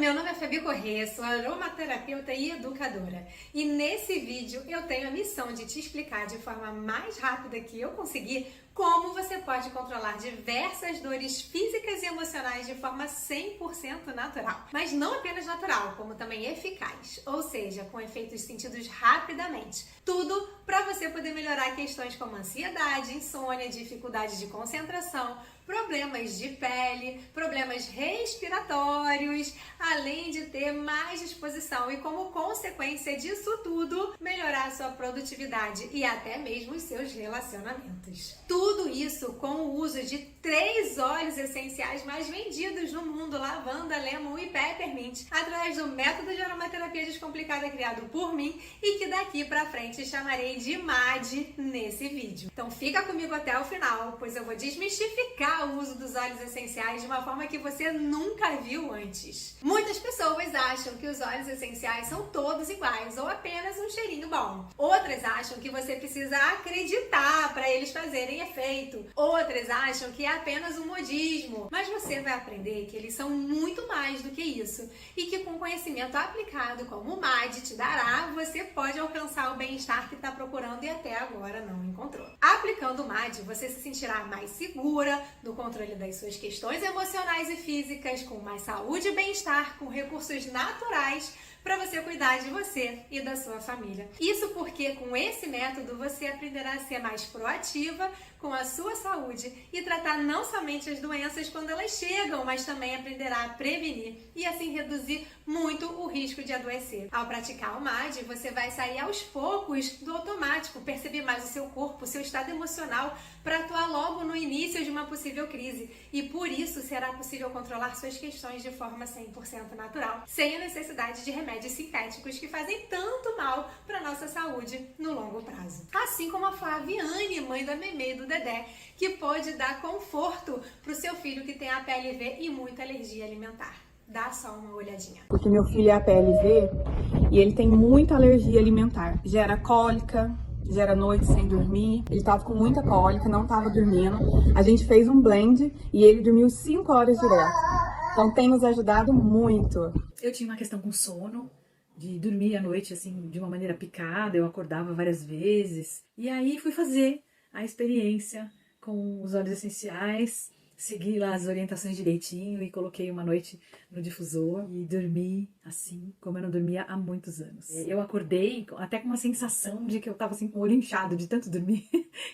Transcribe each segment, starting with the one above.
meu nome é Fabi Corrêa, sou aromaterapeuta e educadora. E nesse vídeo eu tenho a missão de te explicar de forma mais rápida que eu conseguir como você pode controlar diversas dores físicas e emocionais de forma 100% natural. Mas não apenas natural, como também eficaz, ou seja, com efeitos sentidos rapidamente. Tudo para você poder melhorar questões como ansiedade, insônia, dificuldade de concentração, problemas de pele, problemas respiratórios, além de ter mais disposição e, como consequência disso tudo, melhorar a sua produtividade e até mesmo os seus relacionamentos. Tudo isso com o uso de 3 óleos essenciais mais vendidos no mundo: lavanda, lemon e peppermint, através do método de aromaterapia descomplicada criado por mim e que daqui pra frente chamarei de MAD nesse vídeo. Então fica comigo até o final, pois eu vou desmistificar o uso dos óleos essenciais de uma forma que você nunca viu antes. Muitas pessoas acham que os óleos essenciais são todos iguais ou apenas um cheirinho bom. Outras acham que você precisa acreditar para eles fazerem efeito. Outras acham que é apenas um modismo. Mas você vai aprender que eles são muito mais do que isso e que com conhecimento aplicado como o MAD te dará, você pode alcançar o bem-estar que está procurando e até agora não encontrou. Aplicando o MAD, você se sentirá mais segura no controle das suas questões emocionais e físicas, com mais saúde e bem-estar, com recursos naturais para você cuidar de você e da sua família. Isso porque com esse método você aprenderá a ser mais proativa com a sua saúde e tratar não somente as doenças quando elas chegam, mas também aprenderá a prevenir e assim reduzir muito o risco de adoecer. Ao praticar o MAD, você vai sair aos poucos do automático, perceber mais o seu corpo, o seu estado emocional, para atuar logo no início de uma possível crise. E por isso será possível controlar suas questões de forma 100% natural, sem a necessidade de remédios sintéticos que fazem tanto mal para a nossa saúde no longo prazo. Assim como a Flaviane, mãe da Memê e do Dedé, que pode dar conforto para o seu filho que tem a PLV e muita alergia alimentar. Dá só uma olhadinha. Porque meu filho é APLV e ele tem muita alergia alimentar. Gera cólica, gera noite sem dormir. Ele tava com muita cólica, não tava dormindo. A gente fez um blend e ele dormiu 5 horas direto. Então tem nos ajudado muito. Eu tinha uma questão com sono, de dormir à noite assim de uma maneira picada, eu acordava várias vezes. E aí fui fazer a experiência com os óleos essenciais, segui lá as orientações direitinho e coloquei uma noite no difusor e dormi assim como eu não dormia há muitos anos. Eu acordei até com uma sensação de que eu tava assim com o olho inchado de tanto dormir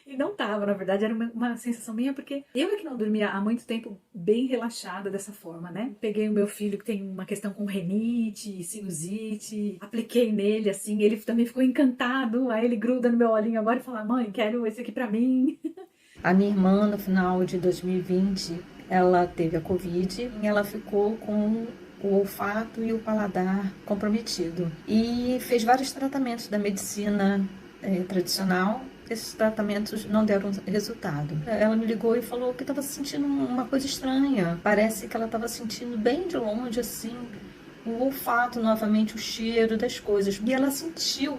e não tava, na verdade era uma sensação minha, porque eu é que não dormia há muito tempo bem relaxada dessa forma, né? Peguei o meu filho que tem uma questão com renite, sinusite, apliquei nele assim, ele também ficou encantado, aí ele gruda no meu olhinho agora e fala: mãe, quero esse aqui pra mim. A minha irmã, no final de 2020, ela teve a Covid e ela ficou com o olfato e o paladar comprometido. E fez vários tratamentos da medicina tradicional. Esses tratamentos não deram resultado. Ela me ligou e falou que estava sentindo uma coisa estranha. Parece que ela estava sentindo bem de longe, assim, o olfato novamente, o cheiro das coisas. E ela sentiu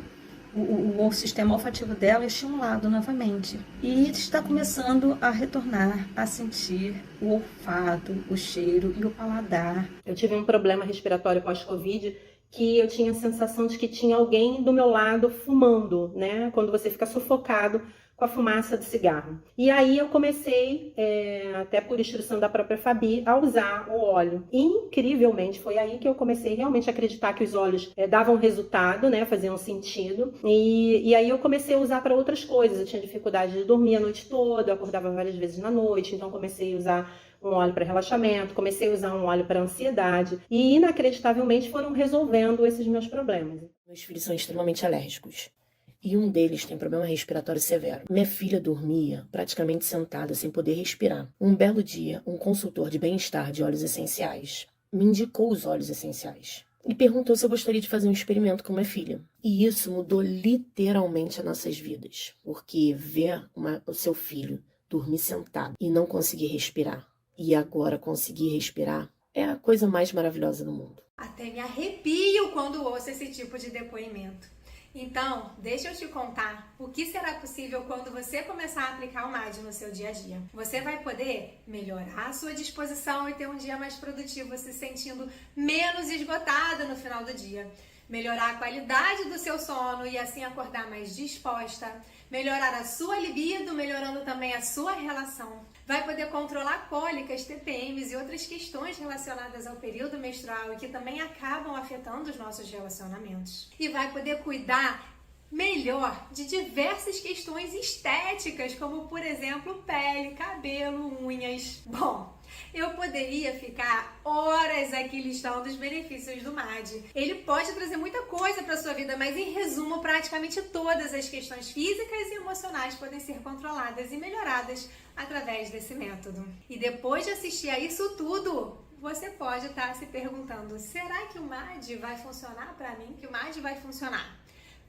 o sistema olfativo dela estimulado novamente e está começando a retornar a sentir o olfato, o cheiro e o paladar. Eu tive um problema respiratório pós-Covid que eu tinha a sensação de que tinha alguém do meu lado fumando, né? Quando você fica sufocado com a fumaça do cigarro. E aí eu comecei, até por instrução da própria Fabi, a usar o óleo. Incrivelmente, foi aí que eu comecei realmente a acreditar que os óleos davam resultado, né, faziam sentido. E aí eu comecei a usar para outras coisas. Eu tinha dificuldade de dormir a noite toda, eu acordava várias vezes na noite, então comecei a usar um óleo para relaxamento, comecei a usar um óleo para ansiedade e inacreditavelmente foram resolvendo esses meus problemas. Meus filhos são extremamente alérgicos. E um deles tem problema respiratório severo. Minha filha dormia praticamente sentada, sem poder respirar. Um belo dia, um consultor de bem-estar de óleos essenciais me indicou os óleos essenciais e perguntou se eu gostaria de fazer um experimento com minha filha. E isso mudou literalmente as nossas vidas, porque ver o seu filho dormir sentado e não conseguir respirar, e agora conseguir respirar, é a coisa mais maravilhosa do mundo. Até me arrepio quando ouço esse tipo de depoimento. Então, deixa eu te contar o que será possível quando você começar a aplicar o MAD no seu dia a dia. Você vai poder melhorar a sua disposição e ter um dia mais produtivo, se sentindo menos esgotada no final do dia. Melhorar a qualidade do seu sono e assim acordar mais disposta. Melhorar a sua libido, melhorando também a sua relação. Vai poder controlar cólicas, TPMs e outras questões relacionadas ao período menstrual e que também acabam afetando os nossos relacionamentos. E vai poder cuidar melhor de diversas questões estéticas, como por exemplo pele, cabelo, unhas. Bom, eu poderia ficar horas aqui listando os benefícios do MAD. Ele pode trazer muita coisa para sua vida, mas em resumo, praticamente todas as questões físicas e emocionais podem ser controladas e melhoradas através desse método. E depois de assistir a isso tudo, você pode estar se perguntando: será que o MAD vai funcionar para mim? Que o MAD vai funcionar?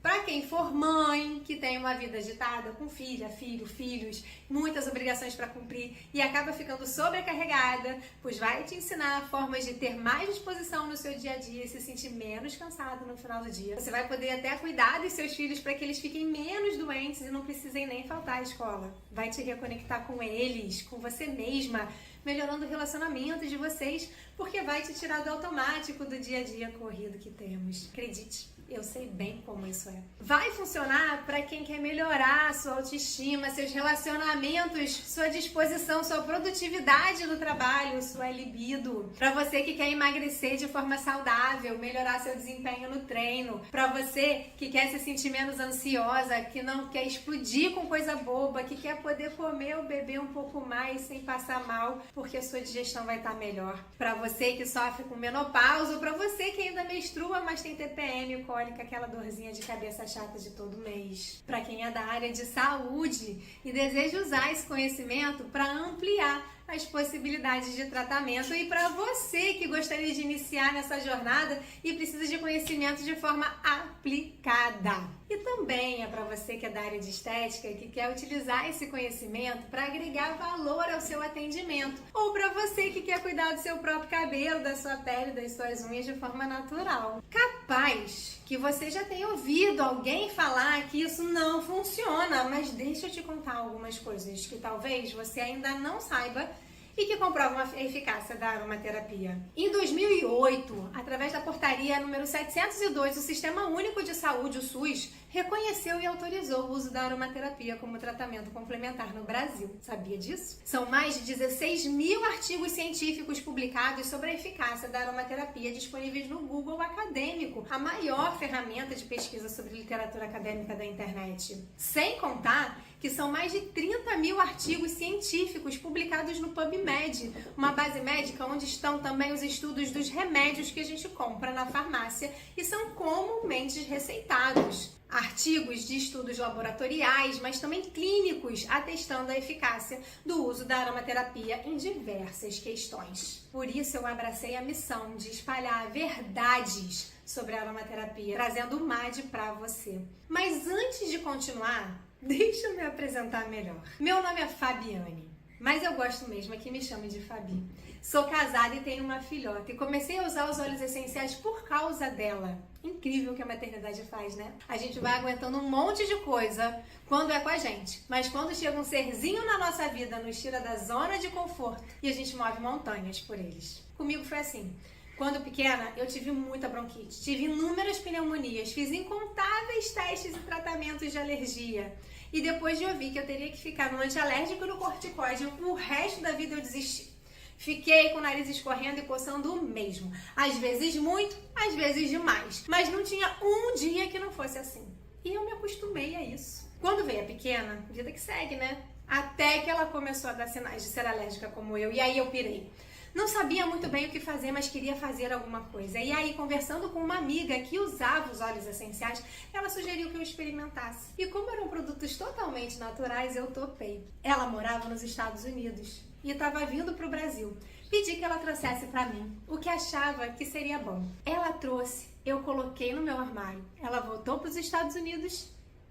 Para quem for mãe, que tem uma vida agitada, com filha, filho, filhos, muitas obrigações para cumprir e acaba ficando sobrecarregada, pois vai te ensinar formas de ter mais disposição no seu dia a dia e se sentir menos cansado no final do dia. Você vai poder até cuidar dos seus filhos para que eles fiquem menos doentes e não precisem nem faltar à escola. Vai te reconectar com eles, com você mesma, melhorando o relacionamento de vocês, porque vai te tirar do automático do dia a dia corrido que temos. Acredite, eu sei bem como isso é. Vai funcionar para quem quer melhorar a sua autoestima, seus relacionamentos, sua disposição, sua produtividade no trabalho, sua libido. Para você que quer emagrecer de forma saudável, melhorar seu desempenho no treino. Para você que quer se sentir menos ansiosa, que não quer explodir com coisa boba, que quer poder comer ou beber um pouco mais sem passar mal, porque a sua digestão vai estar melhor. Para você que sofre com menopausa, ou para você que ainda menstrua, mas tem TPM, cólica, aquela dorzinha de cabeça chata de todo mês. Para quem é da área de saúde e deseja usar esse conhecimento para ampliar as possibilidades de tratamento, e para você que gostaria de iniciar nessa jornada e precisa de conhecimento de forma aplicada. E também é para você que é da área de estética e que quer utilizar esse conhecimento para agregar valor ao seu atendimento, ou para você que quer cuidar do seu próprio cabelo, da sua pele, das suas unhas de forma natural. Capaz que você já tenha ouvido alguém falar que isso não funciona, mas deixa eu te contar algumas coisas que talvez você ainda não saiba e que comprovam a eficácia da aromaterapia. Em 2008, através da portaria número 702, o Sistema Único de Saúde, o SUS, reconheceu e autorizou o uso da aromaterapia como tratamento complementar no Brasil. Sabia disso? São mais de 16 mil artigos científicos publicados sobre a eficácia da aromaterapia disponíveis no Google Acadêmico, a maior ferramenta de pesquisa sobre literatura acadêmica da internet. Sem contar que são mais de 30 mil artigos científicos publicados no PubMed, uma base médica onde estão também os estudos dos remédios que a gente compra na farmácia e são comumente receitados. Artigos de estudos laboratoriais, mas também clínicos, atestando a eficácia do uso da aromaterapia em diversas questões. Por isso eu abracei a missão de espalhar verdades sobre a aromaterapia, trazendo o MAD para você. Mas antes de continuar, deixa eu me apresentar melhor. Meu nome é Fabiane, mas eu gosto mesmo que me chame de Fabi. Sou casada e tenho uma filhota e comecei a usar os óleos essenciais por causa dela. Incrível o que a maternidade faz, né? A gente vai aguentando um monte de coisa quando é com a gente, mas quando chega um serzinho na nossa vida, nos tira da zona de conforto e a gente move montanhas por eles. Comigo foi assim. Quando pequena, eu tive muita bronquite, tive inúmeras pneumonias, fiz incontáveis testes e tratamentos de alergia. E depois de ouvir que eu teria que ficar no antialérgico e no corticoide o resto da vida, eu desisti. Fiquei com o nariz escorrendo e coçando o mesmo. Às vezes muito, às vezes demais. Mas não tinha um dia que não fosse assim. E eu me acostumei a isso. Quando veio a pequena, vida que segue, né? Até que ela começou a dar sinais de ser alérgica como eu. E aí eu pirei. Não sabia muito bem o que fazer, mas queria fazer alguma coisa. E aí, conversando com uma amiga que usava os óleos essenciais, ela sugeriu que eu experimentasse. E como eram produtos totalmente naturais, eu topei. Ela morava nos Estados Unidos e estava vindo para o Brasil. Pedi que ela trouxesse para mim o que achava que seria bom. Ela trouxe, eu coloquei no meu armário. Ela voltou para os Estados Unidos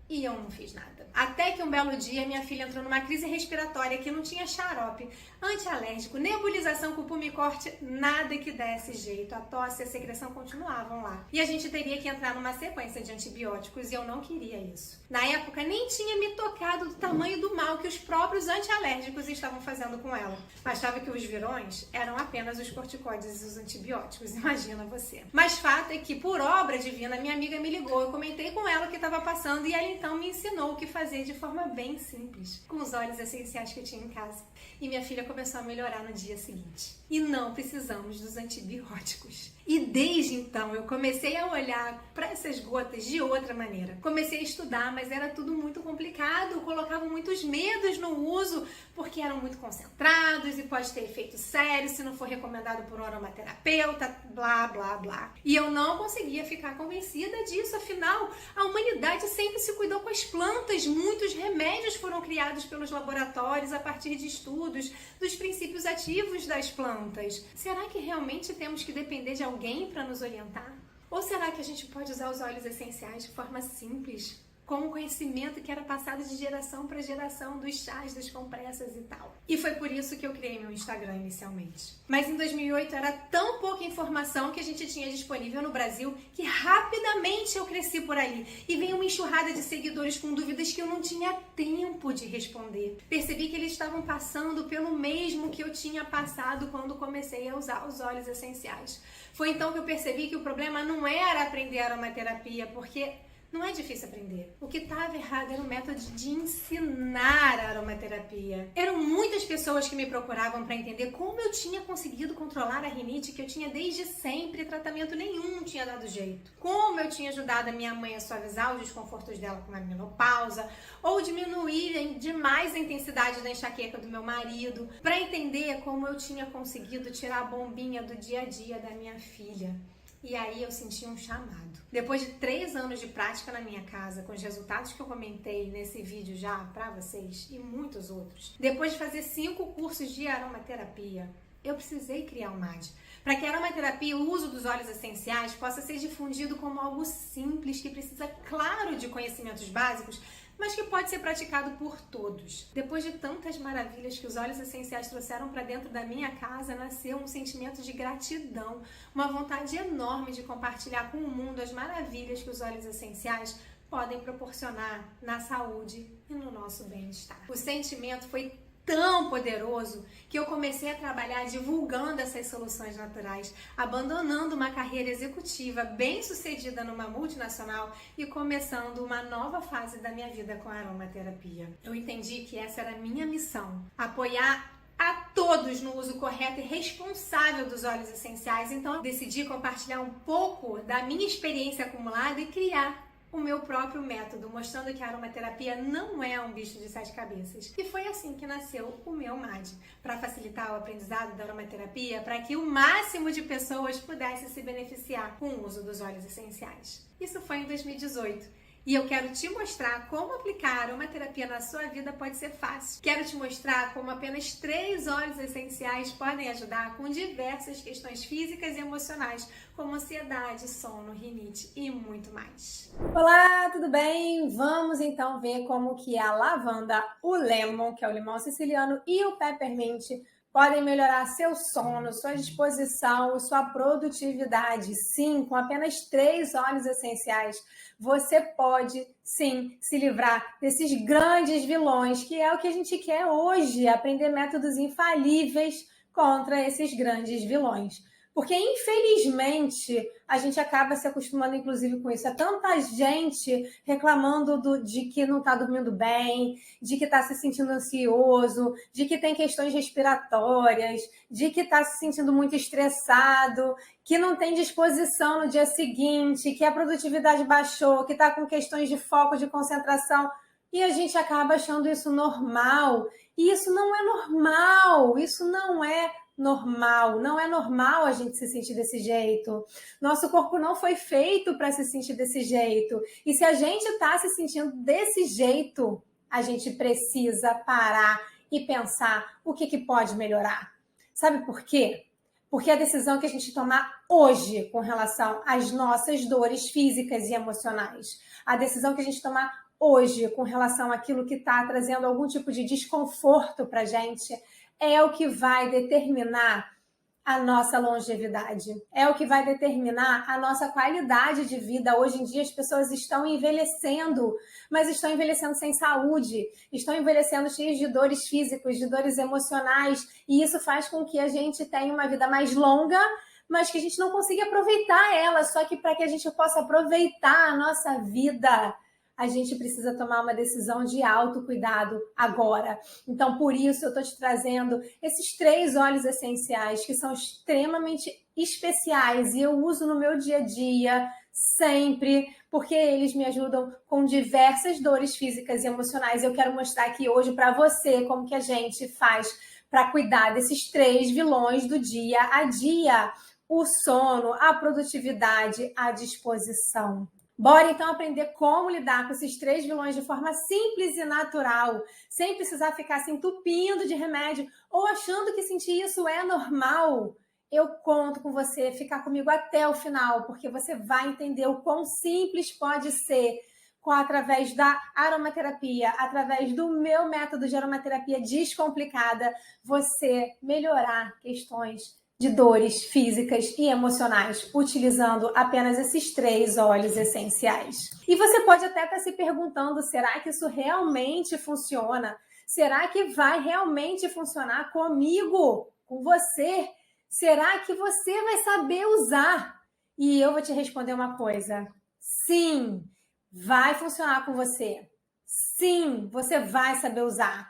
E eu não fiz nada. Até que um belo dia, minha filha entrou numa crise respiratória que não tinha xarope, antialérgico, nebulização com Pulmicorte, nada que desse jeito. A tosse e a secreção continuavam lá. E a gente teria que entrar numa sequência de antibióticos e eu não queria isso. Na época, nem tinha me tocado do tamanho do mal que os próprios antialérgicos estavam fazendo com ela. Achava que os virões eram apenas os corticoides e os antibióticos, imagina você. Mas fato é que, por obra divina, minha amiga me ligou, eu comentei com ela o que estava passando e ela então me ensinou o que fazer de forma bem simples, com os óleos essenciais que eu tinha em casa. E minha filha começou a melhorar no dia seguinte. E não precisamos dos antibióticos. E desde então eu comecei a olhar para essas gotas de outra maneira. Comecei a estudar, mas era tudo muito complicado, colocavam muitos medos no uso, porque eram muito concentrados e pode ter efeito sério se não for recomendado por um aromaterapeuta, blá, blá, blá. E eu não conseguia ficar convencida disso, afinal, a humanidade sempre se cuidou com as plantas, muitos remédios foram criados pelos laboratórios a partir de estudos dos princípios ativos das plantas. Será que realmente temos que depender de alguém para nos orientar? Ou será que a gente pode usar os óleos essenciais de forma simples, com um conhecimento que era passado de geração para geração, dos chás, das compressas e tal? E foi por isso que eu criei meu Instagram inicialmente. Mas em 2008 era tão pouca informação que a gente tinha disponível no Brasil que rapidamente eu cresci por ali. E veio uma enxurrada de seguidores com dúvidas que eu não tinha tempo de responder. Percebi que eles estavam passando pelo mesmo que eu tinha passado quando comecei a usar os óleos essenciais. Foi então que eu percebi que o problema não era aprender aromaterapia, porque não é difícil aprender. O que estava errado era o método de ensinar a aromaterapia. Eram muitas pessoas que me procuravam para entender como eu tinha conseguido controlar a rinite que eu tinha desde sempre, tratamento nenhum tinha dado jeito. Como eu tinha ajudado a minha mãe a suavizar os desconfortos dela com a menopausa, ou diminuir demais a intensidade da enxaqueca do meu marido, para entender como eu tinha conseguido tirar a bombinha do dia a dia da minha filha. E aí eu senti um chamado. Depois de 3 anos de prática na minha casa, com os resultados que eu comentei nesse vídeo já pra vocês e muitos outros, depois de fazer 5 cursos de aromaterapia, eu precisei criar um MAD. Para que a aromaterapia, o uso dos óleos essenciais, possa ser difundido como algo simples, que precisa, claro, de conhecimentos básicos, mas que pode ser praticado por todos. Depois de tantas maravilhas que os óleos essenciais trouxeram para dentro da minha casa, nasceu um sentimento de gratidão, uma vontade enorme de compartilhar com o mundo as maravilhas que os óleos essenciais podem proporcionar na saúde e no nosso bem-estar. O sentimento foi tão poderoso que eu comecei a trabalhar divulgando essas soluções naturais, abandonando uma carreira executiva bem-sucedida numa multinacional e começando uma nova fase da minha vida com a aromaterapia. Eu entendi que essa era a minha missão, apoiar a todos no uso correto e responsável dos óleos essenciais. Então eu decidi compartilhar um pouco da minha experiência acumulada e criar o meu próprio método, mostrando que a aromaterapia não é um bicho de 7 cabeças. E foi assim que nasceu o meu MAD, para facilitar o aprendizado da aromaterapia, para que o máximo de pessoas pudesse se beneficiar com o uso dos óleos essenciais. Isso foi em 2018. E eu quero te mostrar como aplicar a aromaterapia na sua vida pode ser fácil. Quero te mostrar como apenas 3 óleos essenciais podem ajudar com diversas questões físicas e emocionais, como ansiedade, sono, rinite e muito mais. Olá, tudo bem? Vamos então ver como que a lavanda, o lemon, que é o limão siciliano, e o peppermint podem melhorar seu sono, sua disposição, sua produtividade. Sim, com apenas 3 óleos essenciais, você pode, sim, se livrar desses grandes vilões, que é o que a gente quer hoje, aprender métodos infalíveis contra esses grandes vilões. Porque, infelizmente, a gente acaba se acostumando, inclusive, com isso. É tanta gente reclamando de que não está dormindo bem, de que está se sentindo ansioso, de que tem questões respiratórias, de que está se sentindo muito estressado, que não tem disposição no dia seguinte, que a produtividade baixou, que está com questões de foco, de concentração. E a gente acaba achando isso normal. E isso não é normal, isso não é normal. Não é normal a gente se sentir desse jeito. Nosso corpo não foi feito para se sentir desse jeito. E se a gente está se sentindo desse jeito, a gente precisa parar e pensar o que pode melhorar. Sabe por quê? Porque a decisão que a gente tomar hoje com relação às nossas dores físicas e emocionais, a decisão que a gente tomar hoje com relação àquilo que está trazendo algum tipo de desconforto para a gente é o que vai determinar a nossa longevidade, é o que vai determinar a nossa qualidade de vida. Hoje em dia as pessoas estão envelhecendo, mas estão envelhecendo sem saúde, estão envelhecendo cheios de dores físicas, de dores emocionais, e isso faz com que a gente tenha uma vida mais longa, mas que a gente não consiga aproveitar ela. Só que para que a gente possa aproveitar a nossa vida, a gente precisa tomar uma decisão de autocuidado agora. Então, por isso, eu estou te trazendo esses 3 óleos essenciais que são extremamente especiais e eu uso no meu dia a dia sempre, porque eles me ajudam com diversas dores físicas e emocionais. Eu quero mostrar aqui hoje para você como que a gente faz para cuidar desses 3 vilões do dia a dia: o sono, a produtividade, a disposição. Bora então aprender como lidar com esses 3 vilões de forma simples e natural, sem precisar ficar se entupindo de remédio ou achando que sentir isso é normal. Eu conto com você, ficar comigo até o final, porque você vai entender o quão simples pode ser através da aromaterapia, através do meu método de aromaterapia descomplicada, você melhorar questões de dores físicas e emocionais, utilizando apenas esses 3 óleos essenciais. E você pode até estar se perguntando, será que isso realmente funciona? Será que vai realmente funcionar comigo? Com você? Será que você vai saber usar? E eu vou te responder uma coisa. Sim, vai funcionar com você. Sim, você vai saber usar.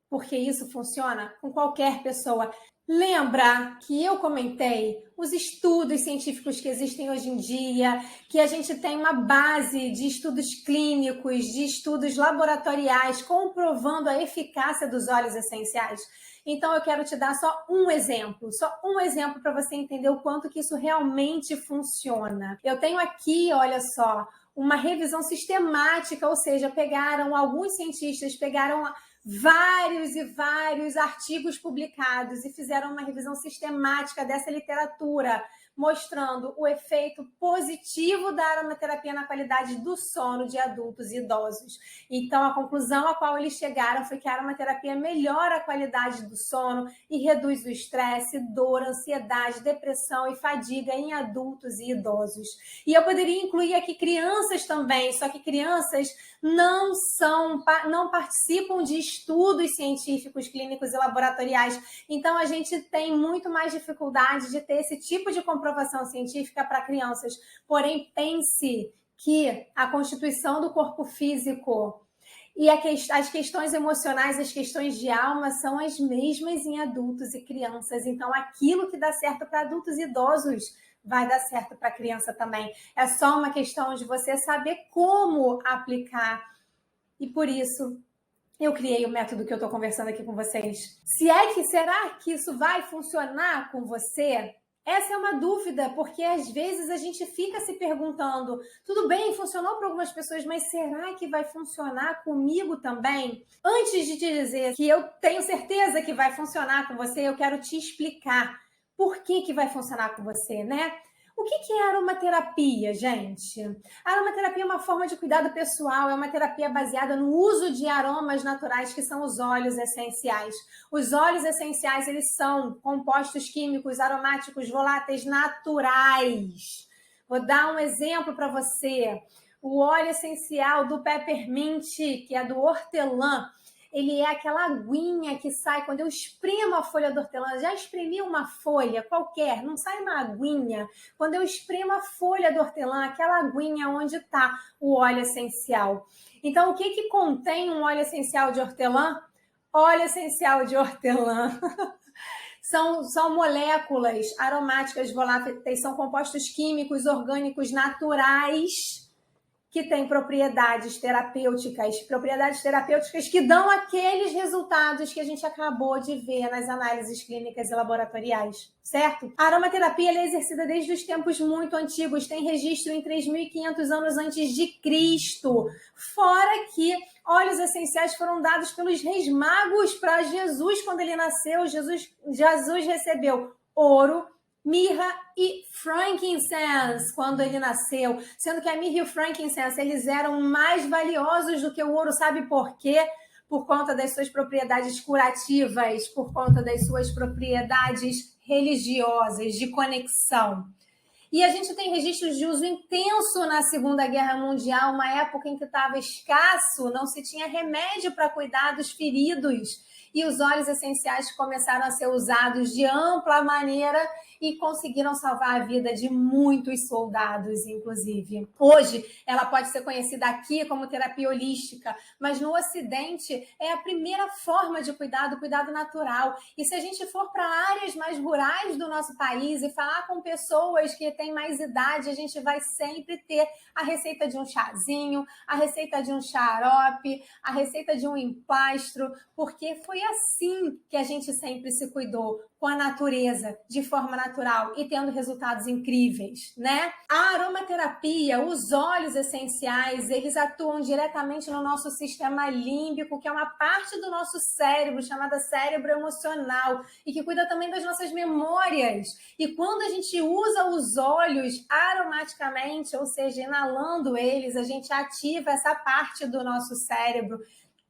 Porque isso funciona com qualquer pessoa. Lembra que eu comentei os estudos científicos que existem hoje em dia, que a gente tem uma base de estudos clínicos, de estudos laboratoriais, comprovando a eficácia dos óleos essenciais? Então, eu quero te dar só um exemplo para você entender o quanto que isso realmente funciona. Eu tenho aqui, olha só, uma revisão sistemática, ou seja, alguns cientistas pegaram vários e vários artigos publicados e fizeram uma revisão sistemática dessa literatura, mostrando o efeito positivo da aromaterapia na qualidade do sono de adultos e idosos. Então, a conclusão a qual eles chegaram foi que a aromaterapia melhora a qualidade do sono e reduz o estresse, dor, ansiedade, depressão e fadiga em adultos e idosos. E eu poderia incluir aqui crianças também, só que crianças não participam de estudos científicos, clínicos e laboratoriais. Então, a gente tem muito mais dificuldade de ter esse tipo de comprovação científica para crianças. Porém, pense que a constituição do corpo físico e as questões emocionais, as questões de alma são as mesmas em adultos e crianças. Então, aquilo que dá certo para adultos e idosos vai dar certo para criança também. É só uma questão de você saber como aplicar. E por isso, eu criei o método que eu estou conversando aqui com vocês. Será que isso vai funcionar com você? Essa é uma dúvida, porque às vezes a gente fica se perguntando, tudo bem, funcionou para algumas pessoas, mas será que vai funcionar comigo também? Antes de te dizer que eu tenho certeza que vai funcionar com você, eu quero te explicar por que vai funcionar com você, né? O que é aromaterapia, gente? A aromaterapia é uma forma de cuidado pessoal, é uma terapia baseada no uso de aromas naturais, que são os óleos essenciais. Os óleos essenciais, eles são compostos químicos, aromáticos, voláteis, naturais. Vou dar um exemplo para você. O óleo essencial do peppermint, que é do hortelã, ele é aquela aguinha que sai quando eu espremo a folha do hortelã. Já espremi uma folha qualquer, não sai uma aguinha. Quando eu espremo a folha do hortelã, aquela aguinha onde está o óleo essencial. Então, o que contém um óleo essencial de hortelã? Óleo essencial de hortelã. São moléculas aromáticas voláteis, são compostos químicos, orgânicos, naturais, que têm propriedades terapêuticas que dão aqueles resultados que a gente acabou de ver nas análises clínicas e laboratoriais, certo? A aromaterapia é exercida desde os tempos muito antigos, tem registro em 3.500 anos antes de Cristo, fora que óleos essenciais foram dados pelos reis magos para Jesus quando ele nasceu. Jesus recebeu ouro, mirra e frankincense quando ele nasceu, sendo que a mirra e o frankincense eles eram mais valiosos do que o ouro. Sabe por quê? Por conta das suas propriedades curativas, por conta das suas propriedades religiosas, de conexão. E a gente tem registros de uso intenso na Segunda Guerra Mundial, uma época em que estava escasso, não se tinha remédio para cuidar dos feridos. E os óleos essenciais começaram a ser usados de ampla maneira e conseguiram salvar a vida de muitos soldados, inclusive. Hoje, ela pode ser conhecida aqui como terapia holística, mas no Ocidente é a primeira forma de cuidado, cuidado natural. E se a gente for para áreas mais rurais do nosso país e falar com pessoas que têm mais idade, a gente vai sempre ter a receita de um chazinho, a receita de um xarope, a receita de um emplastro, porque foi assim que a gente sempre se cuidou, com a natureza, de forma natural e tendo resultados incríveis, né? A aromaterapia, os óleos essenciais, eles atuam diretamente no nosso sistema límbico, que é uma parte do nosso cérebro, chamada cérebro emocional, e que cuida também das nossas memórias. E quando a gente usa os óleos aromaticamente, ou seja, inalando eles, a gente ativa essa parte do nosso cérebro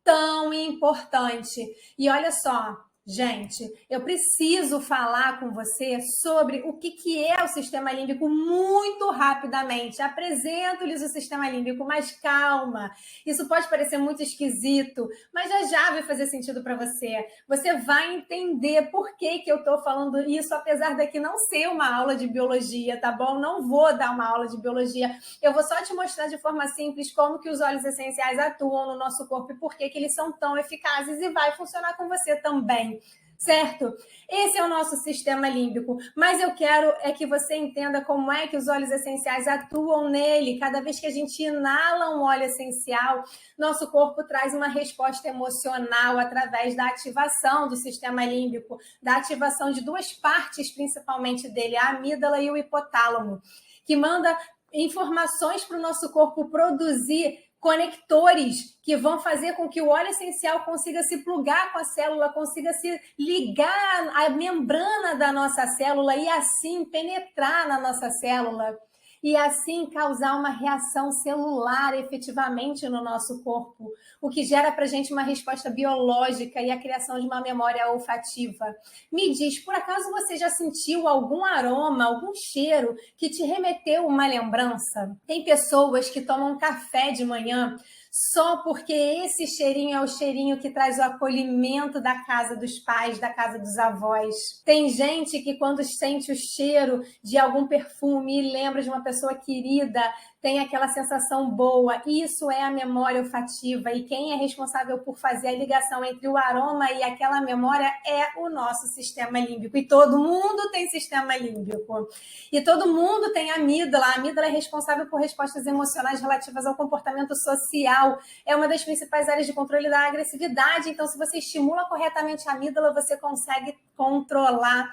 tão importante. E olha só, gente, eu preciso falar com você sobre o que é o sistema límbico muito rapidamente. Apresento-lhes o sistema límbico, mas calma. Isso pode parecer muito esquisito, mas já vai fazer sentido para você. Você vai entender por que eu estou falando isso, apesar daqui não ser uma aula de biologia, tá bom? Não vou dar uma aula de biologia. Eu vou só te mostrar de forma simples como que os óleos essenciais atuam no nosso corpo e por que eles são tão eficazes, e vai funcionar com você também. Certo? Esse é o nosso sistema límbico, mas eu quero que você entenda como é que os óleos essenciais atuam nele. Cada vez que a gente inala um óleo essencial, nosso corpo traz uma resposta emocional através da ativação do sistema límbico, da ativação de duas partes, principalmente dele, a amígdala e o hipotálamo, que manda informações para o nosso corpo produzir conectores que vão fazer com que o óleo essencial consiga se plugar com a célula, consiga se ligar à membrana da nossa célula e assim penetrar na nossa célula e assim causar uma reação celular efetivamente no nosso corpo, o que gera para a gente uma resposta biológica e a criação de uma memória olfativa. Me diz, por acaso você já sentiu algum aroma, algum cheiro que te remeteu uma lembrança? Tem pessoas que tomam café de manhã só porque esse cheirinho é o cheirinho que traz o acolhimento da casa dos pais, da casa dos avós. Tem gente que quando sente o cheiro de algum perfume e lembra de uma pessoa querida, tem aquela sensação boa. Isso é a memória olfativa, e quem é responsável por fazer a ligação entre o aroma e aquela memória é o nosso sistema límbico. E todo mundo tem sistema límbico. E todo mundo tem amígdala. A amígdala é responsável por respostas emocionais relativas ao comportamento social. É uma das principais áreas de controle da agressividade. Então, se você estimula corretamente a amígdala, você consegue controlar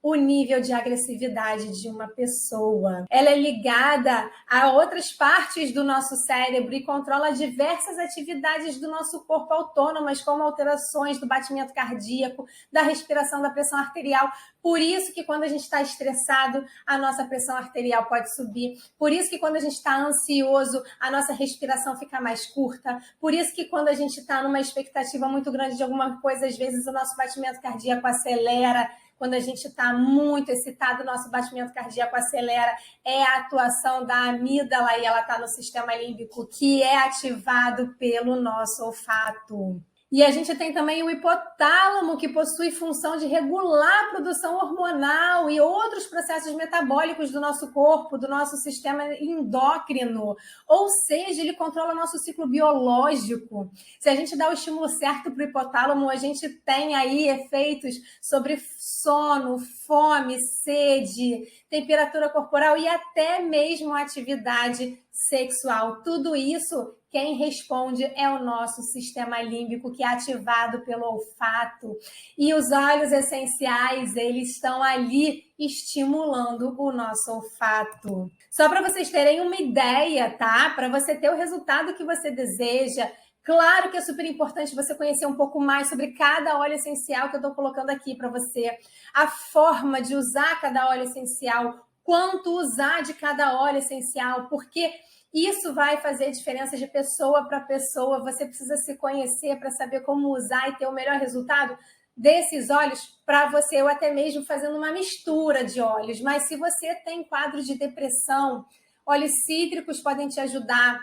o nível de agressividade de uma pessoa. Ela é ligada a outras partes do nosso cérebro e controla diversas atividades do nosso corpo autônomas, como alterações do batimento cardíaco, da respiração, da pressão arterial. Por isso que quando a gente está estressado, a nossa pressão arterial pode subir. Por isso que quando a gente está ansioso, a nossa respiração fica mais curta. Por isso que quando a gente está numa expectativa muito grande de alguma coisa, às vezes o nosso batimento cardíaco acelera. Quando a gente está muito excitado, nosso batimento cardíaco acelera. É a atuação da amígdala e ela está no sistema límbico, que é ativado pelo nosso olfato. E a gente tem também o hipotálamo, que possui função de regular a produção hormonal e outros processos metabólicos do nosso corpo, do nosso sistema endócrino. Ou seja, ele controla o nosso ciclo biológico. Se a gente dá o estímulo certo para o hipotálamo, a gente tem aí efeitos sobre sono, fome, sede, temperatura corporal e até mesmo atividade sexual. Tudo isso, quem responde é o nosso sistema límbico, que é ativado pelo olfato. E os óleos essenciais, eles estão ali estimulando o nosso olfato. Só para vocês terem uma ideia, tá? Para você ter o resultado que você deseja, Claro que é super importante você conhecer um pouco mais sobre cada óleo essencial que eu estou colocando aqui para você, a forma de usar cada óleo essencial, quanto usar de cada óleo essencial, porque isso vai fazer diferença de pessoa para pessoa. Você precisa se conhecer para saber como usar e ter o melhor resultado desses óleos para você, ou até mesmo fazendo uma mistura de óleos. Mas se você tem quadro de depressão, óleos cítricos podem te ajudar.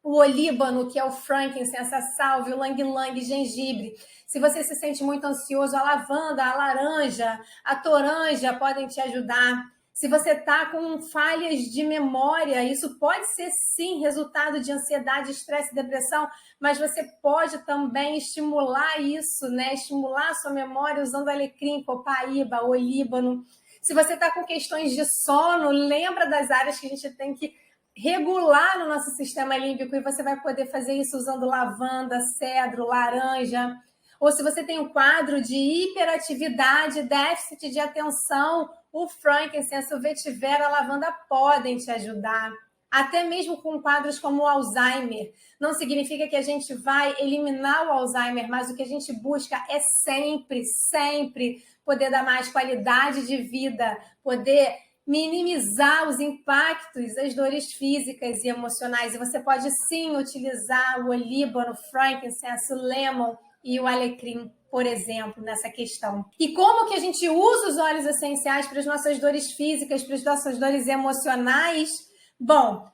O olíbano, que é o frankincense, a salvia, o lang-lang, gengibre. Se você se sente muito ansioso, a lavanda, a laranja, a toranja podem te ajudar. Se você está com falhas de memória, isso pode ser sim resultado de ansiedade, estresse e depressão, mas você pode também estimular isso, né? Estimular a sua memória usando alecrim, copaíba, olíbano. Se você está com questões de sono, lembra das áreas que a gente tem que regular no nosso sistema límbico, e você vai poder fazer isso usando lavanda, cedro, laranja. Ou se você tem um quadro de hiperatividade, déficit de atenção, o frankincense, o vetiver, a lavanda podem te ajudar. Até mesmo com quadros como o Alzheimer. Não significa que a gente vai eliminar o Alzheimer, mas o que a gente busca é sempre, sempre poder dar mais qualidade de vida, poder minimizar os impactos, as dores físicas e emocionais. E você pode sim utilizar o olíbano, o frankincense, o lemon e o alecrim, por exemplo, nessa questão. E como que a gente usa os óleos essenciais para as nossas dores físicas, para as nossas dores emocionais? Bom,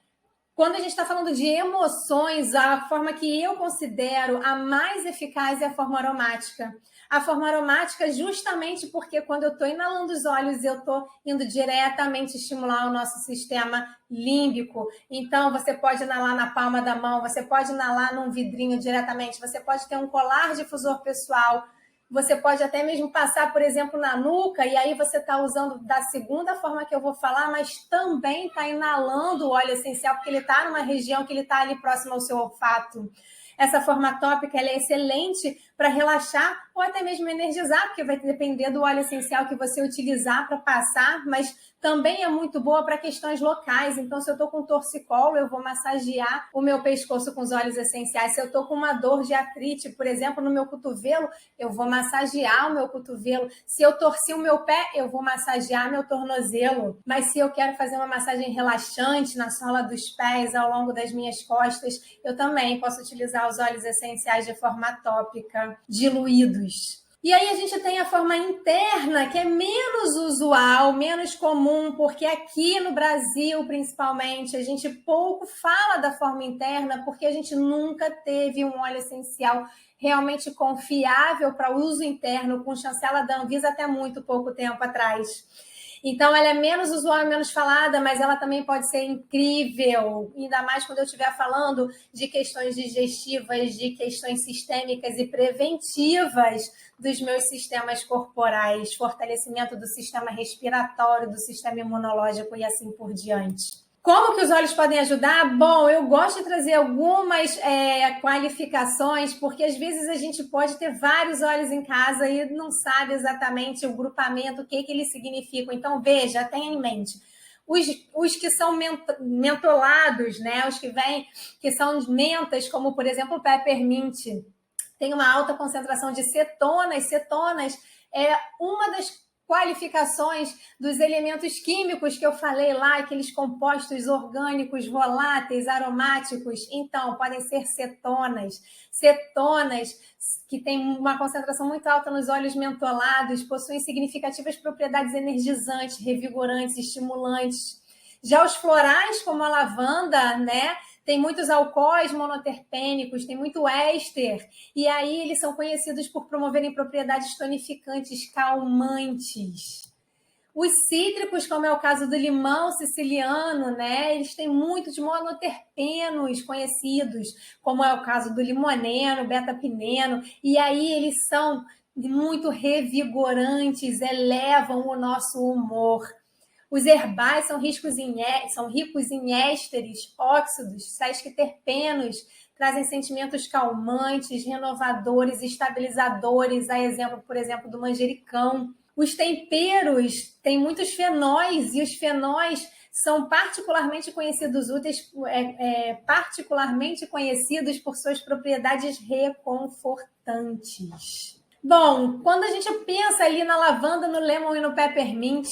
quando a gente está falando de emoções, a forma que eu considero a mais eficaz é a forma aromática. A forma aromática justamente porque quando eu estou inalando os óleos, eu estou indo diretamente estimular o nosso sistema límbico. Então, você pode inalar na palma da mão, você pode inalar num vidrinho diretamente, você pode ter um colar difusor pessoal, você pode até mesmo passar, por exemplo, na nuca, e aí você está usando da segunda forma que eu vou falar, mas também está inalando o óleo essencial, porque ele está numa região que ele está ali próximo ao seu olfato. Essa forma tópica ela é excelente para relaxar ou até mesmo energizar, porque vai depender do óleo essencial que você utilizar para passar, mas também é muito boa para questões locais. Então, se eu estou com torcicolo, eu vou massagear o meu pescoço com os óleos essenciais. Se eu estou com uma dor de artrite, por exemplo, no meu cotovelo, eu vou massagear o meu cotovelo. Se eu torci o meu pé, eu vou massagear meu tornozelo. Mas se eu quero fazer uma massagem relaxante na sola dos pés, ao longo das minhas costas, eu também posso utilizar os óleos essenciais de forma tópica, diluídos. E aí a gente tem a forma interna, que é menos usual, menos comum, porque aqui no Brasil, principalmente, a gente pouco fala da forma interna, porque a gente nunca teve um óleo essencial realmente confiável para uso interno, com chancela da Anvisa até muito pouco tempo atrás. Então, ela é menos usual e menos falada, mas ela também pode ser incrível, ainda mais quando eu estiver falando de questões digestivas, de questões sistêmicas e preventivas dos meus sistemas corporais, fortalecimento do sistema respiratório, do sistema imunológico e assim por diante. Como que os óleos podem ajudar? Bom, eu gosto de trazer algumas qualificações, porque às vezes a gente pode ter vários óleos em casa e não sabe exatamente o grupamento, o que eles significam. Então, veja, tenha em mente. Os que são mentolados, né? Os que vêm, que são mentas, como por exemplo o peppermint, tem uma alta concentração de cetonas. Cetonas é uma das qualificações dos elementos químicos que eu falei lá, aqueles compostos orgânicos, voláteis, aromáticos. Então, podem ser cetonas. Cetonas, que têm uma concentração muito alta nos óleos mentolados, possuem significativas propriedades energizantes, revigorantes, estimulantes. Já os florais, como a lavanda, né? Tem muitos alcoóis monoterpênicos, tem muito éster, e aí eles são conhecidos por promoverem propriedades tonificantes, calmantes. Os cítricos, como é o caso do limão siciliano, né? Eles têm muitos monoterpenos conhecidos, como é o caso do limoneno, beta-pineno, e aí eles são muito revigorantes, elevam o nosso humor. Os herbais são ricos em ésteres, óxidos, sais quiterpenos, trazem sentimentos calmantes, renovadores, estabilizadores, a exemplo, por exemplo, do manjericão. Os temperos têm muitos fenóis, e os fenóis são particularmente conhecidos úteis, particularmente conhecidos por suas propriedades reconfortantes. Bom, quando a gente pensa ali na lavanda, no lemon e no peppermint,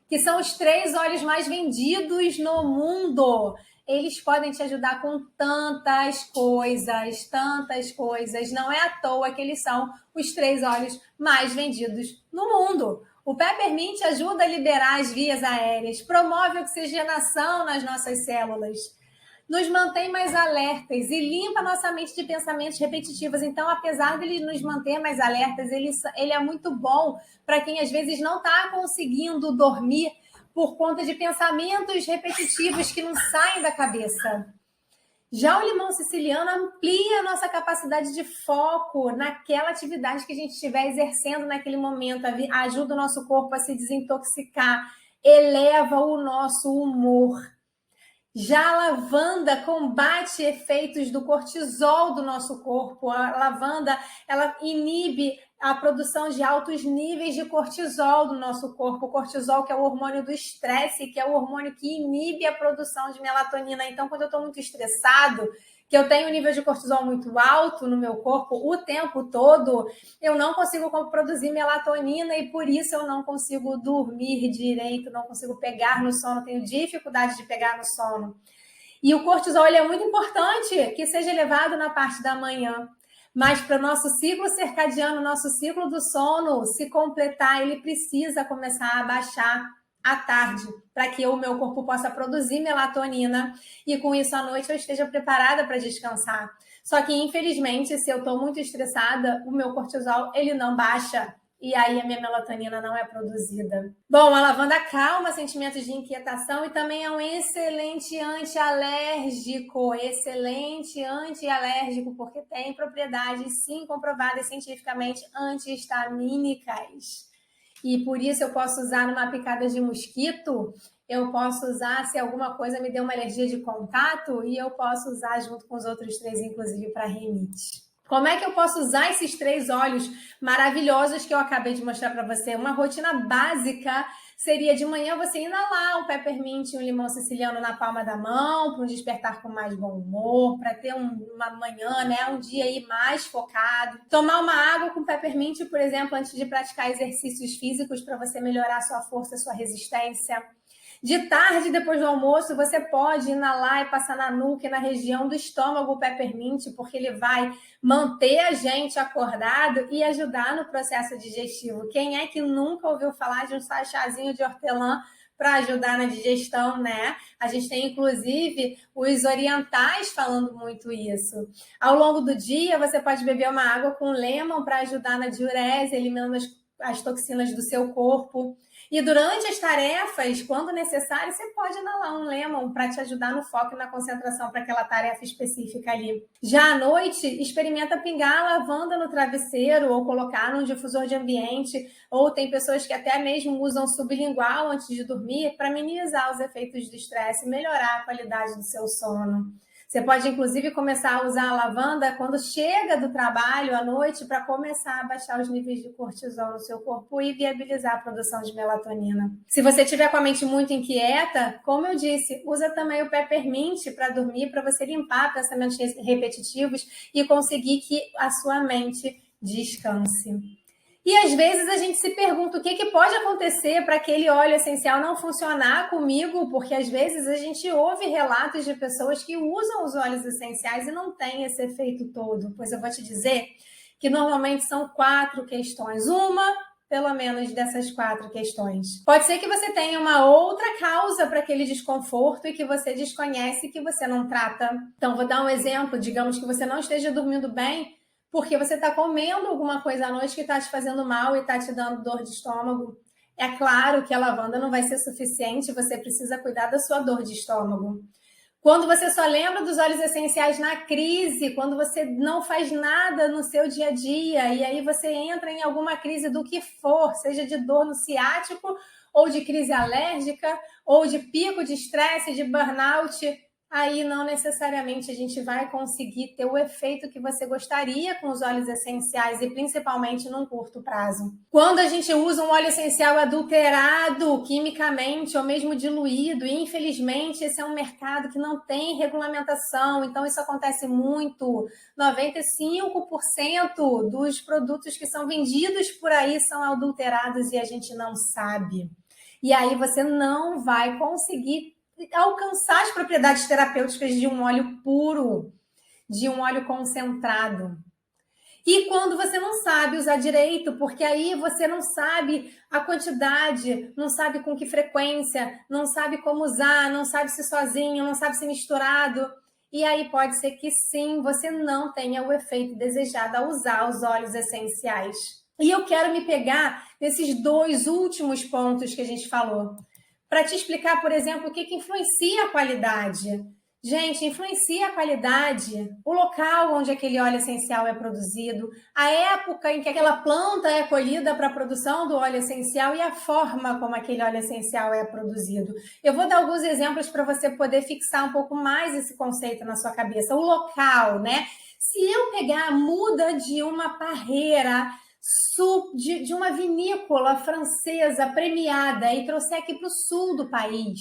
que são os 3 óleos mais vendidos no mundo, eles podem te ajudar com tantas coisas. Não é à toa que eles são os 3 óleos mais vendidos no mundo. O peppermint ajuda a liberar as vias aéreas, promove a oxigenação nas nossas células, nos mantém mais alertas e limpa nossa mente de pensamentos repetitivos. Então, apesar de ele nos manter mais alertas, ele é muito bom para quem às vezes não está conseguindo dormir por conta de pensamentos repetitivos que não saem da cabeça. Já o limão siciliano amplia a nossa capacidade de foco naquela atividade que a gente estiver exercendo naquele momento, ajuda o nosso corpo a se desintoxicar, eleva o nosso humor. Já a lavanda combate efeitos do cortisol do nosso corpo. A lavanda, ela inibe a produção de altos níveis de cortisol do nosso corpo. O cortisol, que é o hormônio do estresse, que é o hormônio que inibe a produção de melatonina. Então, quando eu estou muito estressado, que eu tenho um nível de cortisol muito alto no meu corpo o tempo todo, eu não consigo produzir melatonina e por isso eu não consigo dormir direito, não consigo pegar no sono, tenho dificuldade de pegar no sono. E o cortisol ele é muito importante que seja elevado na parte da manhã. Mas para o nosso ciclo circadiano, nosso ciclo do sono se completar, ele precisa começar a baixar à tarde, para que o meu corpo possa produzir melatonina e com isso à noite eu esteja preparada para descansar. Só que, infelizmente, se eu estou muito estressada, o meu cortisol ele não baixa e aí a minha melatonina não é produzida. Bom, a lavanda acalma sentimentos de inquietação e também é um excelente antialérgico, porque tem propriedades, sim, comprovadas cientificamente anti-histamínicas. E por isso eu posso usar numa picada de mosquito, eu posso usar se alguma coisa me deu uma alergia de contato e eu posso usar junto com os outros 3, inclusive para rinite. Como é que eu posso usar esses 3 óleos maravilhosos que eu acabei de mostrar para você? Uma rotina básica seria de manhã você inalar um peppermint e um limão siciliano na palma da mão, para um despertar com mais bom humor, para ter uma manhã, né, um dia aí mais focado. Tomar uma água com peppermint, por exemplo, antes de praticar exercícios físicos para você melhorar a sua força, a sua resistência. De tarde, depois do almoço, você pode inalar e passar na nuca e na região do estômago o peppermint, porque ele vai manter a gente acordado e ajudar no processo digestivo. Quem é que nunca ouviu falar de um chazinho de hortelã para ajudar na digestão, né? A gente tem, inclusive, os orientais falando muito isso. Ao longo do dia, você pode beber uma água com lemon para ajudar na diurese, eliminando as toxinas do seu corpo. E durante as tarefas, quando necessário, você pode inalar um lemon para te ajudar no foco e na concentração para aquela tarefa específica ali. Já à noite, experimenta pingar a lavanda no travesseiro ou colocar num difusor de ambiente, ou tem pessoas que até mesmo usam sublingual antes de dormir para minimizar os efeitos do estresse e melhorar a qualidade do seu sono. Você pode, inclusive, começar a usar a lavanda quando chega do trabalho à noite para começar a baixar os níveis de cortisol no seu corpo e viabilizar a produção de melatonina. Se você estiver com a mente muito inquieta, como eu disse, usa também o peppermint para dormir, para você limpar pensamentos repetitivos e conseguir que a sua mente descanse. E às vezes a gente se pergunta o que pode acontecer para aquele óleo essencial não funcionar comigo, porque às vezes a gente ouve relatos de pessoas que usam os óleos essenciais e não tem esse efeito todo. Pois eu vou te dizer que normalmente são 4 questões. Pelo menos dessas 4 questões. Pode ser que você tenha uma outra causa para aquele desconforto e que você desconhece e que você não trata. Então, vou dar um exemplo. Digamos que você não esteja dormindo bem porque você está comendo alguma coisa à noite que está te fazendo mal e está te dando dor de estômago. É claro que a lavanda não vai ser suficiente, você precisa cuidar da sua dor de estômago. Quando você só lembra dos óleos essenciais na crise, quando você não faz nada no seu dia a dia, e aí você entra em alguma crise do que for, seja de dor no ciático, ou de crise alérgica, ou de pico de estresse, de burnout, aí não necessariamente a gente vai conseguir ter o efeito que você gostaria com os óleos essenciais e principalmente num curto prazo. Quando a gente usa um óleo essencial adulterado quimicamente ou mesmo diluído, e infelizmente esse é um mercado que não tem regulamentação, então isso acontece muito. 95% dos produtos que são vendidos por aí são adulterados e a gente não sabe. E aí você não vai conseguir alcançar as propriedades terapêuticas de um óleo puro, de um óleo concentrado. E quando você não sabe usar direito, porque aí você não sabe a quantidade, não sabe com que frequência, não sabe como usar, não sabe se sozinho, não sabe se misturado. E aí pode ser que sim, você não tenha o efeito desejado ao usar os óleos essenciais. E eu quero me pegar nesses 2 últimos pontos que a gente falou, para te explicar, por exemplo, o que influencia a qualidade. Gente, influencia a qualidade, o local onde aquele óleo essencial é produzido, a época em que aquela planta é colhida para a produção do óleo essencial e a forma como aquele óleo essencial é produzido. Eu vou dar alguns exemplos para você poder fixar um pouco mais esse conceito na sua cabeça. O local, né? Se eu pegar a muda de uma parreira de uma vinícola francesa premiada e trouxer aqui para o sul do país,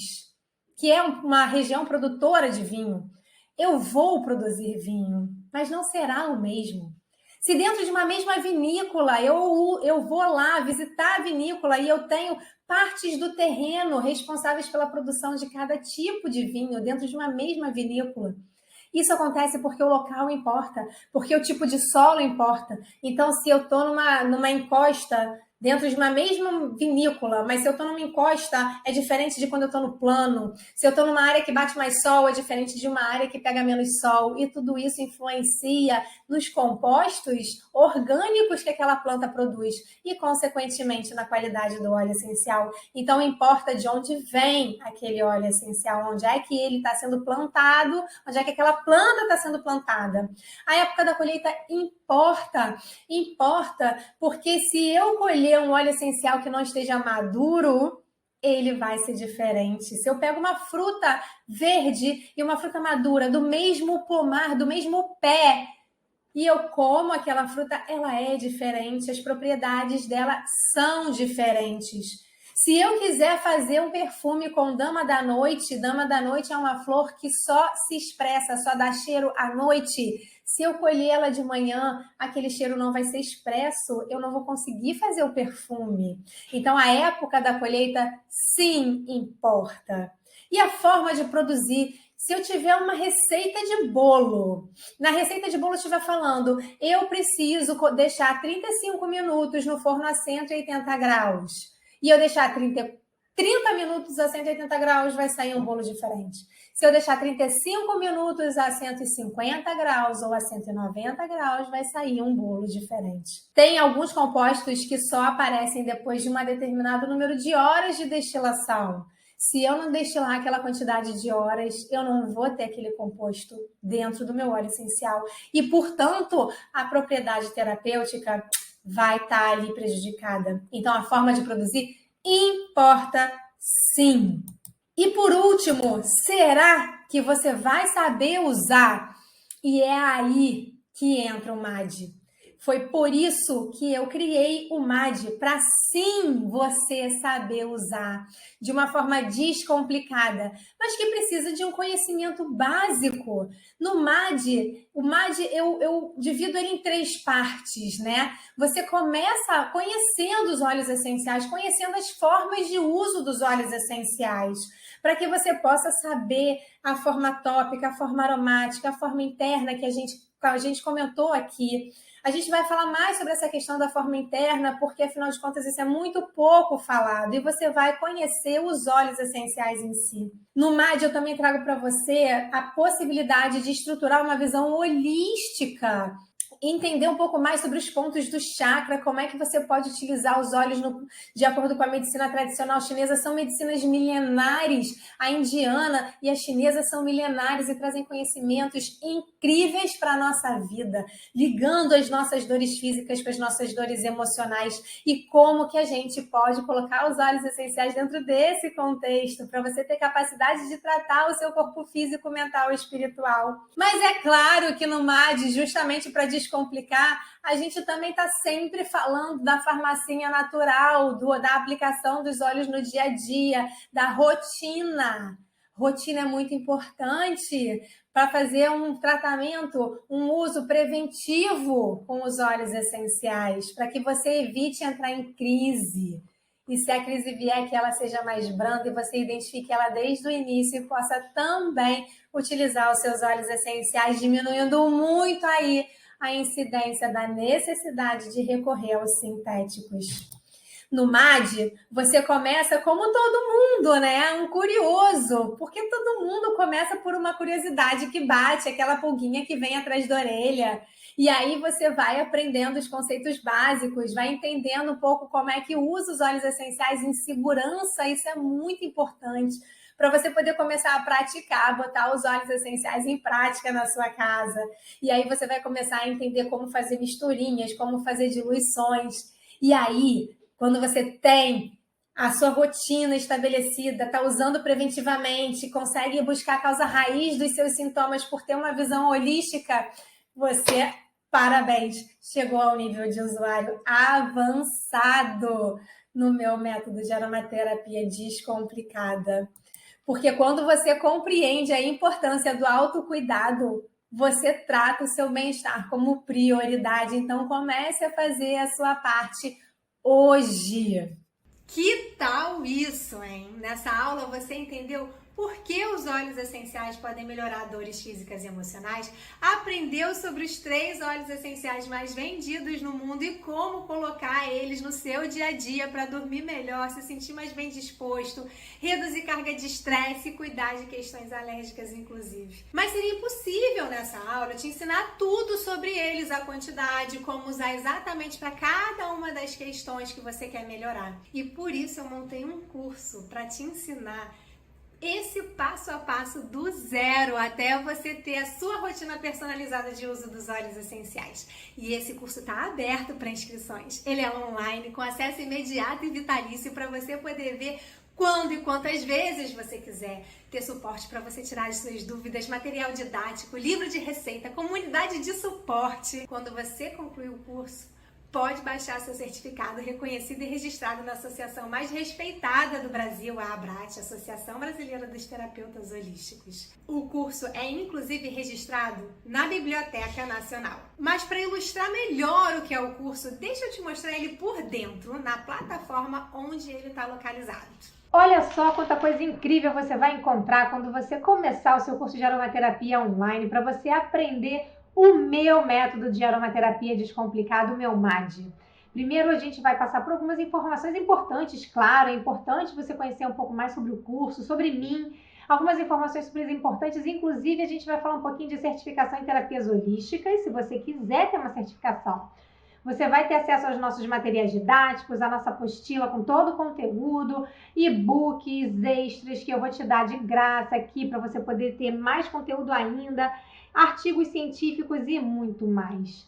que é uma região produtora de vinho, eu vou produzir vinho, mas não será o mesmo. Se dentro de uma mesma vinícola eu vou lá visitar a vinícola e eu tenho partes do terreno responsáveis pela produção de cada tipo de vinho dentro de uma mesma vinícola, isso acontece porque o local importa, porque o tipo de solo importa. Então, se eu estou numa encosta dentro de uma mesma vinícola, mas se eu estou numa encosta, é diferente de quando eu estou no plano. Se eu estou numa área que bate mais sol, é diferente de uma área que pega menos sol. E tudo isso influencia nos compostos orgânicos que aquela planta produz e, consequentemente, na qualidade do óleo essencial. Então, importa de onde vem aquele óleo essencial, onde é que ele está sendo plantado, onde é que aquela planta está sendo plantada. A época da colheita importa, porque se eu colher um óleo essencial que não esteja maduro, ele vai ser diferente. Se eu pego uma fruta verde e uma fruta madura do mesmo pomar, do mesmo pé, e eu como aquela fruta, ela é diferente, as propriedades dela são diferentes. Se eu quiser fazer um perfume com dama da noite é uma flor que só se expressa, só dá cheiro à noite. Se eu colhê-la de manhã, aquele cheiro não vai ser expresso, eu não vou conseguir fazer o perfume. Então, a época da colheita, sim, importa. E a forma de produzir. Se eu tiver uma receita de bolo, na receita de bolo eu estiver falando, eu preciso deixar 35 minutos no forno a 180 graus. E eu deixar 30 minutos a 180 graus, vai sair um bolo diferente. Se eu deixar 35 minutos a 150 graus ou a 190 graus, vai sair um bolo diferente. Tem alguns compostos que só aparecem depois de um determinado número de horas de destilação. Se eu não destilar aquela quantidade de horas, eu não vou ter aquele composto dentro do meu óleo essencial. E, portanto, a propriedade terapêutica vai estar ali prejudicada. Então, a forma de produzir importa sim. E por último, será que você vai saber usar? E é aí que entra o MAD. Foi por isso que eu criei o MAD, para sim você saber usar de uma forma descomplicada, mas que precisa de um conhecimento básico. No MAD, o MAD eu divido ele em 3 partes, né? Você começa conhecendo os óleos essenciais, conhecendo as formas de uso dos óleos essenciais, para que você possa saber a forma tópica, a forma aromática, a forma interna que a gente comentou aqui. A gente vai falar mais sobre essa questão da forma interna, porque, afinal de contas, isso é muito pouco falado. E você vai conhecer os óleos essenciais em si. No MAD, eu também trago para você a possibilidade de estruturar uma visão holística entender um pouco mais sobre os pontos do chakra, como é que você pode utilizar os óleos de acordo com a medicina tradicional chinesa. São medicinas milenares, a indiana e a chinesa são milenares e trazem conhecimentos incríveis para a nossa vida, ligando as nossas dores físicas com as nossas dores emocionais e como que a gente pode colocar os óleos essenciais dentro desse contexto, para você ter capacidade de tratar o seu corpo físico, mental e espiritual. Mas é claro que no MAD, justamente para descomplicar, a gente também está sempre falando da farmacinha natural, da aplicação dos óleos no dia a dia, da rotina. Rotina é muito importante para fazer um tratamento, um uso preventivo com os óleos essenciais, para que você evite entrar em crise. E se a crise vier, que ela seja mais branda e você identifique ela desde o início e possa também utilizar os seus óleos essenciais, diminuindo muito aí a incidência da necessidade de recorrer aos sintéticos. No MAD, você começa como todo mundo, né? Um curioso, porque todo mundo começa por uma curiosidade que bate, aquela pulguinha que vem atrás da orelha. E aí você vai aprendendo os conceitos básicos, vai entendendo um pouco como é que usa os óleos essenciais em segurança. Isso é muito importante para você poder começar a praticar, botar os óleos essenciais em prática na sua casa. E aí você vai começar a entender como fazer misturinhas, como fazer diluições. E aí, quando você tem a sua rotina estabelecida, está usando preventivamente, consegue buscar a causa raiz dos seus sintomas por ter uma visão holística, você, parabéns, chegou ao nível de usuário avançado no meu método de aromaterapia descomplicada. Porque quando você compreende a importância do autocuidado, você trata o seu bem-estar como prioridade. Então, comece a fazer a sua parte hoje. Que tal isso, hein? Nessa aula você entendeu por que os óleos essenciais podem melhorar dores físicas e emocionais, aprendeu sobre os 3 óleos essenciais mais vendidos no mundo e como colocar eles no seu dia a dia para dormir melhor, se sentir mais bem disposto, reduzir carga de estresse e cuidar de questões alérgicas, inclusive. Mas seria impossível nessa aula te ensinar tudo sobre eles, a quantidade, como usar exatamente para cada uma das questões que você quer melhorar. E por isso eu montei um curso para te ensinar esse passo a passo do zero até você ter a sua rotina personalizada de uso dos óleos essenciais. E esse curso está aberto para inscrições. Ele é online, com acesso imediato e vitalício para você poder ver quando e quantas vezes você quiser. Ter suporte para você tirar as suas dúvidas, material didático, livro de receita, comunidade de suporte. Quando você concluir o curso, pode baixar seu certificado reconhecido e registrado na associação mais respeitada do Brasil, a ABRAT, Associação Brasileira dos Terapeutas Holísticos. O curso é inclusive registrado na Biblioteca Nacional. Mas para ilustrar melhor o que é o curso, deixa eu te mostrar ele por dentro, na plataforma onde ele está localizado. Olha só quanta coisa incrível você vai encontrar quando você começar o seu curso de aromaterapia online, para você aprender o meu método de aromaterapia descomplicado, o meu MAD. Primeiro a gente vai passar por algumas informações importantes, claro, é importante você conhecer um pouco mais sobre o curso, sobre mim, algumas informações super importantes, inclusive a gente vai falar um pouquinho de certificação em terapias holísticas, se você quiser ter uma certificação. Você vai ter acesso aos nossos materiais didáticos, a nossa apostila com todo o conteúdo, e-books, extras que eu vou te dar de graça aqui para você poder ter mais conteúdo ainda, artigos científicos e muito mais.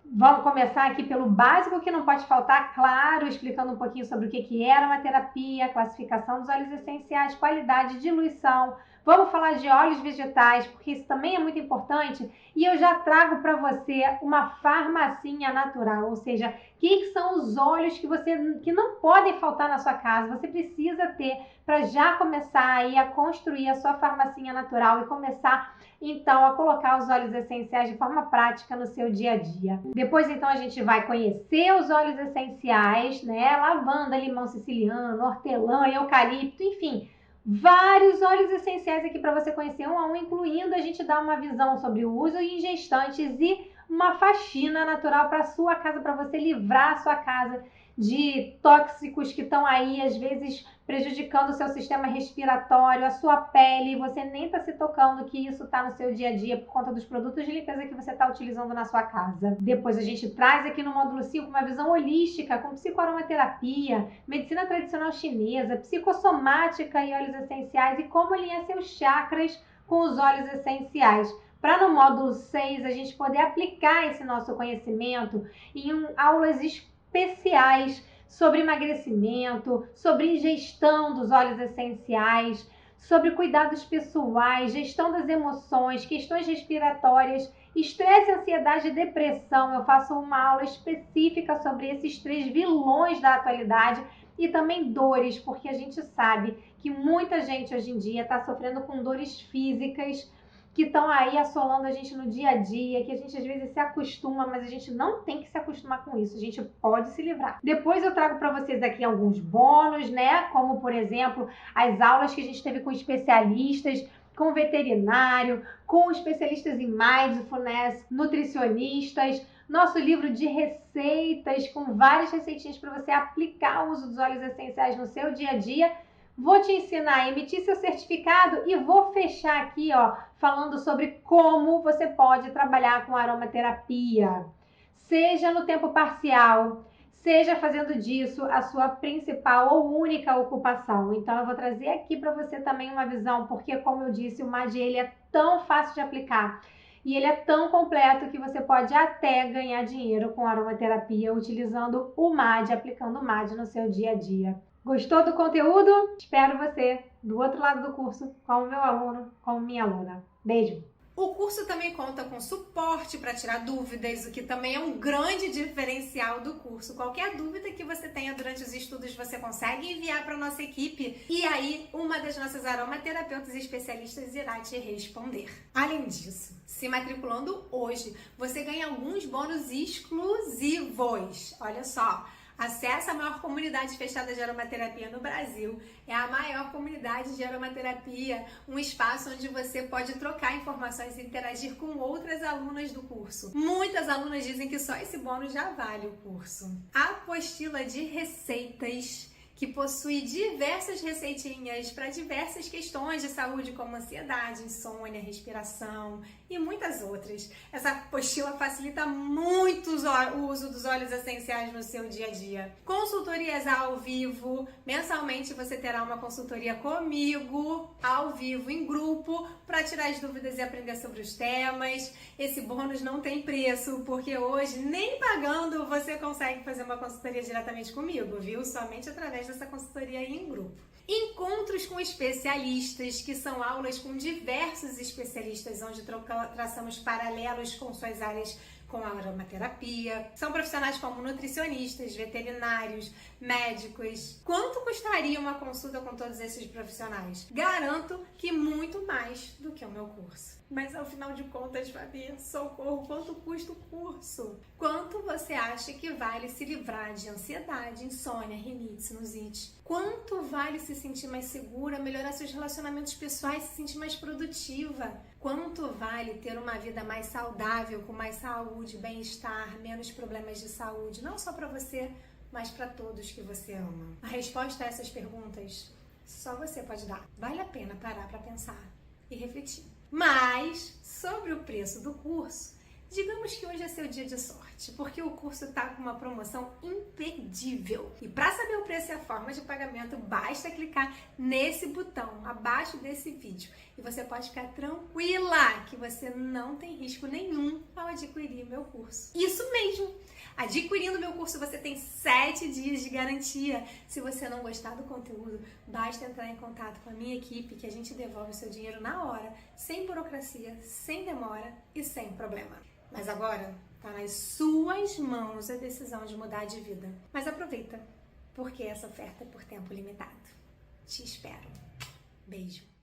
Vamos começar aqui pelo básico que não pode faltar, claro, explicando um pouquinho sobre o que é aromaterapia, classificação dos óleos essenciais, qualidade, diluição. Vamos falar de óleos vegetais, porque isso também é muito importante. E eu já trago para você uma farmacinha natural, ou seja, o que são os óleos que não podem faltar na sua casa. Você precisa ter para já começar aí a construir a sua farmacinha natural e começar então a colocar os óleos essenciais de forma prática no seu dia a dia. Depois então a gente vai conhecer os óleos essenciais, né? Lavanda, limão siciliano, hortelã, eucalipto, enfim, vários óleos essenciais aqui para você conhecer um a um, incluindo a gente dar uma visão sobre o uso em gestantes e uma faxina natural para a sua casa, para você livrar a sua casa de tóxicos que estão aí, às vezes, prejudicando o seu sistema respiratório, a sua pele, você nem está se tocando que isso está no seu dia a dia por conta dos produtos de limpeza que você está utilizando na sua casa. Depois a gente traz aqui no módulo 5 uma visão holística com psicoaromaterapia, medicina tradicional chinesa, psicossomática e óleos essenciais e como alinhar seus chakras com os óleos essenciais. Para no módulo 6 a gente poder aplicar esse nosso conhecimento em aulas especiais sobre emagrecimento, sobre ingestão dos óleos essenciais, sobre cuidados pessoais, gestão das emoções, questões respiratórias, estresse, ansiedade e depressão. Eu faço uma aula específica sobre esses 3 vilões da atualidade e também dores, porque a gente sabe que muita gente hoje em dia está sofrendo com dores físicas que estão aí assolando a gente no dia a dia, que a gente às vezes se acostuma, mas a gente não tem que se acostumar com isso, a gente pode se livrar. Depois eu trago para vocês aqui alguns bônus, né? Como, por exemplo, as aulas que a gente teve com especialistas, com veterinário, com especialistas em mindfulness, nutricionistas, nosso livro de receitas com várias receitinhas para você aplicar o uso dos óleos essenciais no seu dia a dia. Vou te ensinar a emitir seu certificado e vou fechar aqui, ó, falando sobre como você pode trabalhar com aromaterapia. Seja no tempo parcial, seja fazendo disso a sua principal ou única ocupação. Então eu vou trazer aqui para você também uma visão, porque como eu disse, o MAD ele é tão fácil de aplicar e ele é tão completo que você pode até ganhar dinheiro com aromaterapia utilizando o MAD, aplicando o MAD no seu dia a dia. Gostou do conteúdo? Espero você do outro lado do curso, como meu aluno, como minha aluna. Beijo! O curso também conta com suporte para tirar dúvidas, o que também é um grande diferencial do curso. Qualquer dúvida que você tenha durante os estudos, você consegue enviar para a nossa equipe e aí uma das nossas aromaterapeutas especialistas irá te responder. Além disso, se matriculando hoje, você ganha alguns bônus exclusivos. Olha só! Acesse a maior comunidade fechada de aromaterapia no Brasil. É a maior comunidade de aromaterapia, um espaço onde você pode trocar informações e interagir com outras alunas do curso. Muitas alunas dizem que só esse bônus já vale o curso. A apostila de receitas, que possui diversas receitinhas para diversas questões de saúde, como ansiedade, insônia, respiração e muitas outras. Essa apostila facilita muito o uso dos óleos essenciais no seu dia a dia. Consultorias ao vivo. Mensalmente você terá uma consultoria comigo, ao vivo, em grupo, para tirar as dúvidas e aprender sobre os temas. Esse bônus não tem preço, porque hoje, nem pagando, você consegue fazer uma consultoria diretamente comigo, viu? Somente através dessa consultoria aí em grupo. Encontros com especialistas, que são aulas com diversos especialistas, onde traçamos paralelos com suas áreas com a aromaterapia. São profissionais como nutricionistas, veterinários, médicos. Quanto custaria uma consulta com todos esses profissionais? Garanto que muito mais do que o meu curso. Mas ao final de contas, Fabi, socorro, quanto custa o curso? Quanto você acha que vale se livrar de ansiedade, insônia, rinite, sinusite? Quanto vale se sentir mais segura, melhorar seus relacionamentos pessoais, se sentir mais produtiva? Quanto vale ter uma vida mais saudável, com mais saúde, bem-estar, menos problemas de saúde, não só para você, mas para todos que você ama? A resposta a essas perguntas só você pode dar. Vale a pena parar para pensar e refletir. Mas, sobre o preço do curso, digamos que hoje é seu dia de sorte, porque o curso está com uma promoção imperdível. E para saber o preço e a forma de pagamento, basta clicar nesse botão abaixo desse vídeo. E você pode ficar tranquila que você não tem risco nenhum ao adquirir meu curso. Isso mesmo! Adquirindo meu curso, você tem 7 dias de garantia. Se você não gostar do conteúdo, basta entrar em contato com a minha equipe que a gente devolve o seu dinheiro na hora, sem burocracia, sem demora e sem problema. Mas agora está nas suas mãos a decisão de mudar de vida. Mas aproveita, porque essa oferta é por tempo limitado. Te espero. Beijo.